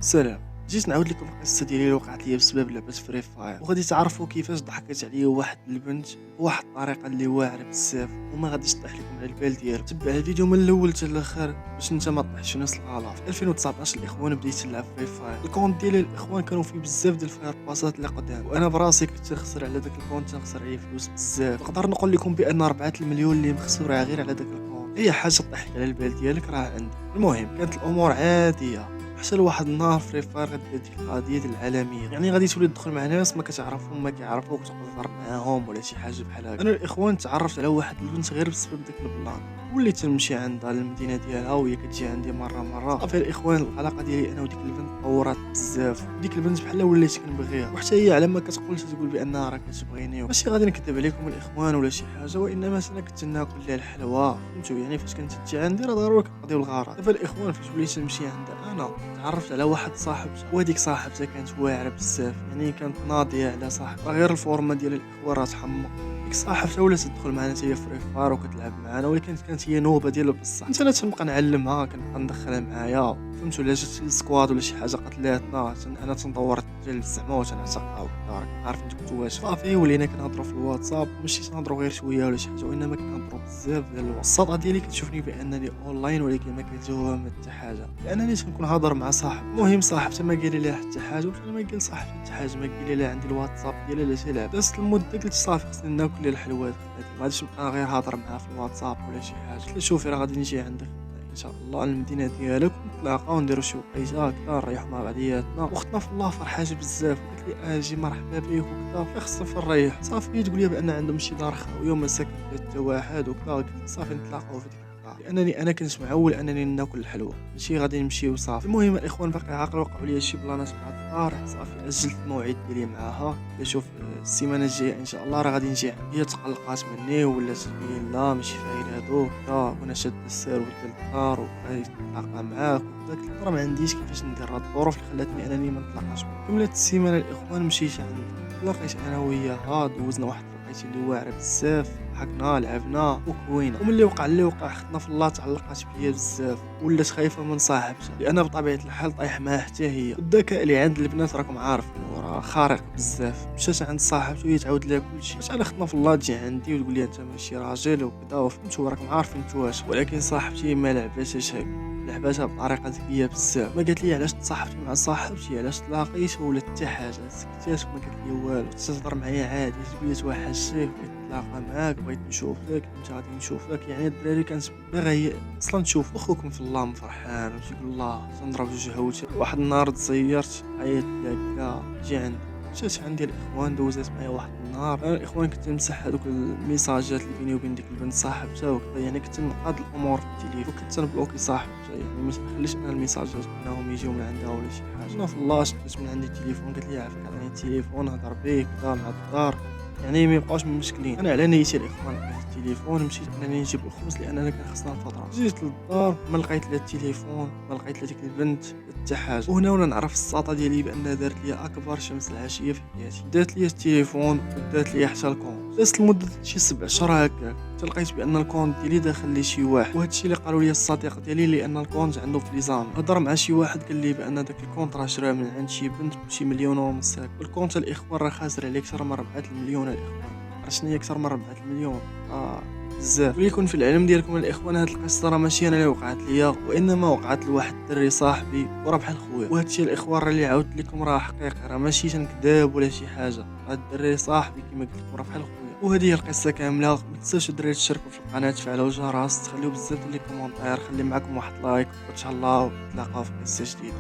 سلام. جيت نعاود لكم القصه ديالي اللي وقعت لي بسبب لعبه فري فاير، وغادي تعرفوا كيفاش ضحكت عليا واحد البنت بواحد الطريقه اللي واعره بزاف وما غاديش تطيح لكم على البال ديالو. تبع الفيديو من الاول حتى الاخر باش انت ما تطيحش في نفس الغلط. في 2019 الاخوان بديت نلعب فري فاير. الكونت ديالي الاخوان كانوا فيه بزاف ديال الفاير باسات اللي قدام، وانا براسي كنت نخسر على داك الكونت، نخسر عليه فلوس بزاف. نقدر نقول لكم بان 4 المليون اللي مخسوره غير على داك الكونت. اي حاجه طيح على البال ديالك راه عندك. المهم كانت الامور عاديه حتى لواحد النهار فري فاير غادي ديك القضيه ديال العالميه، يعني غادي تولي تدخل مع ناس ما كتعرفهم ما كيعرفوك وتقدر تهضر معاهم ولا شي حاجه بحال هكا. انا الاخوان تعرفت على واحد البنت غير بسبب داك البلان، وليت نمشي عندها للمدينه ديالها وهي كتجي عندي مره. صافي الاخوان العلاقه ديالي انا وديك البنت تطورات بزاف، ديك البنت بحال وليت كنبغيها، وحتى هي على ما كتقولش تقول بانها راه كتبغيني. ماشي غادي نكذب عليكم الاخوان ولا شي حاجه، وانما انا كنت ناكل ليها الحلوى، فهمتوا؟ يعني فاش كنت تجي عندي راه ضروري كنقضيو الغرض. دابا الاخوان فاش وليت نمشي عندها انا تعرفت على واحد صاحبتها، وهذيك صاحبتها كانت واعره بزاف، يعني كانت ناضيه على صاحبتها، غير الفورمه ديال الاخوان راه تحمق. ديك صاحبتها ولات تدخل معنا حتى هي فري فاير وكتلعب معنا، ولكن كانت هي نوبه ديال بصح. انت لا تنبقى نعلمها، كنبقى ندخلها معايا، فهمتوا؟ ولا جات السكواد ولا شي حاجه قتلاتنا انا تنطور الدجال زعما وتنعتقها وكذا، عارف انت كنت واش. صافي ولينا كنهضروا في الواتساب، ماشي تنهضروا غير شويه ولا شي حاجه، وانما كنهضروا بزاف ديال الوقت. الصدى ديالي كتشوفني بانني اونلاين ولكن ما كتوهم حتى حاجه، لانني تنكون هضر مع صاحب. المهم صاحبتها ما قال لي حتى حاجه، وانا ما قال صاحبتي حتى حاجه، ما قال لي عندي الواتساب ديالها لا تلعب. دازت المده قلت صافي خصني ناكل ليها الحلويات، ما غاديش نبقى غير هضر معاها في الواتساب ولا شي حاجه. قلت لها شوفي راه غادي نجي عندك ان شاء الله المدينه ديالك، نتلاقاو ونديرو شي وقيته هكذا نريحو مع بعضياتنا. واختنا في الله فرحات بزاف، قالت لي اجي مرحبا بك وكذا، خصنا فين نريح. صافي تقول لي بان عندهم شي دار خاويه وما ساكن فيها حتى واحد وكذا، قلت صافي نتلاقاو في ديك الدار، لانني انا كنت معول انني ناكل الحلوى ماشي غادي نمشيو صافي. المهم الاخوان باقي عاقل، وقعوا لي شي بلانات مع الدار. صافي اجلت الموعد ديالي معاها، شوف السيمانه الجايه ان شاء الله راه غادي نجي. هي تقلقات مني ولات تقول لا ماشي فايل هادوك كذا، وانا شاد السير وديال الدار وبغيت نتلاقى معاك وداك الهضره ما عنديش كيفاش ندير. هاد الظروف اللي خلاتني انني ما نتلاقاش معاك. كملت السيمانه الاخوان مشيت عند تلاقيت انا وياها، دوزنا واحد الوقيته اللي واعره بزاف، ضحكنا لعبنا وكوينا. ومن اللي وقع اختنا في الله تعلقات بيا بزاف، ولات خايفه من صاحبتها لان بطبيعه الحال طايح معاها حتى هي. الذكاء اللي عند البنات راكم عارفين راه خارق بزاف. مشات عند صاحبته وهي تعاود لها كلشي، باش انا اختنا في الله تجي عندي وتقول لي انت ماشي راجل وكذا، فهمتوا؟ راكم عارفين نتواش. ولكن صاحبتي ما لعباتش هكا، لعباتها بطريقه ذكيه بزاف. ما قالت لي علاش تصاحبتي مع صاحبتي، علاش تلاقيت ولا حتى حاجه، سكتات وما قالت لي والو. تهضر معايا عادي، تقول لي توحشتك، بغيت نتلاقى معاك، بغيت نشوفك، انت غادي نشوفك. يعني الدراري كانت باغا هي اصلا تشوف اخوكم في الله فرحان، وتقول الله تنضرب جوج هوت. واحد النهار تزيرت عيطت لها هكا جي عندي، مشات عندي الاخوان دوزات معايا واحد النهار. انا الاخوان كنت نمسح هذوك الميساجات اللي بيني وبين ديك البنت صاحبتها وكذا، يعني كنت نقاد الامور في التليفون، وكنت نبلوكي صاحبتها، يعني ما نخليش انا الميساجات انهم يجيو من عندها ولا شي حاجه. انا في الله شدت من عندي التليفون، قالت لي عافاك عطيني التليفون هضر بيه كذا مع الدار، يعني ما يبقاوش مشكلين. انا على نيتي الاخوان لقيت التليفون، مشيت انني نجيب الخبز لاننا كان خصنا الفطره. جيت للدار ما لقيت لا التليفون، ما لقيت لا ديك البنت حتى حاجه. وهنا وانا نعرف الساطه ديالي بان دارت لي اكبر شمس العشيه في حياتي. دارت لي التليفون ودارت لي حتى الكونت. دازت لمده شي 7 اشهر هكا، لقيت بان الكونت ديالي داخل لي شي واحد، وهذا الشيء اللي قالوا لي الصديق ديالي لان الكونت عنده في ليزام. هضر مع شي واحد قال لي بان داك الكونت راه شراه من عند شي بنت بشي 1.5 مليون. الكونت الاخوان راه خاسر عليه اكثر من 4 المليون. الاخوان راه شنو هي اكثر من 4 المليون؟ بزاف. وليكن في العلم ديالكم الاخوان هاد القصه راه ماشي انا اللي وقعت ليا، وانما وقعت لواحد الدري صاحبي وراه بحال خويا. وهذا الشيء الاخوان راه اللي عاودت لكم راه حقيقه، راه ماشي تنكذب ولا شي حاجه. هاد الدري صاحبي كما قلت لكم راه بحال خويا. وهذه هي القصه كامله. ما تنساوش الدراري تشاركوا في القناه، تفعلوا الجرس، تخليو بزاف ديال لي كومونتير، خلي معكم واحد لايك، وان شاء الله نتلاقاو في قصه جديده.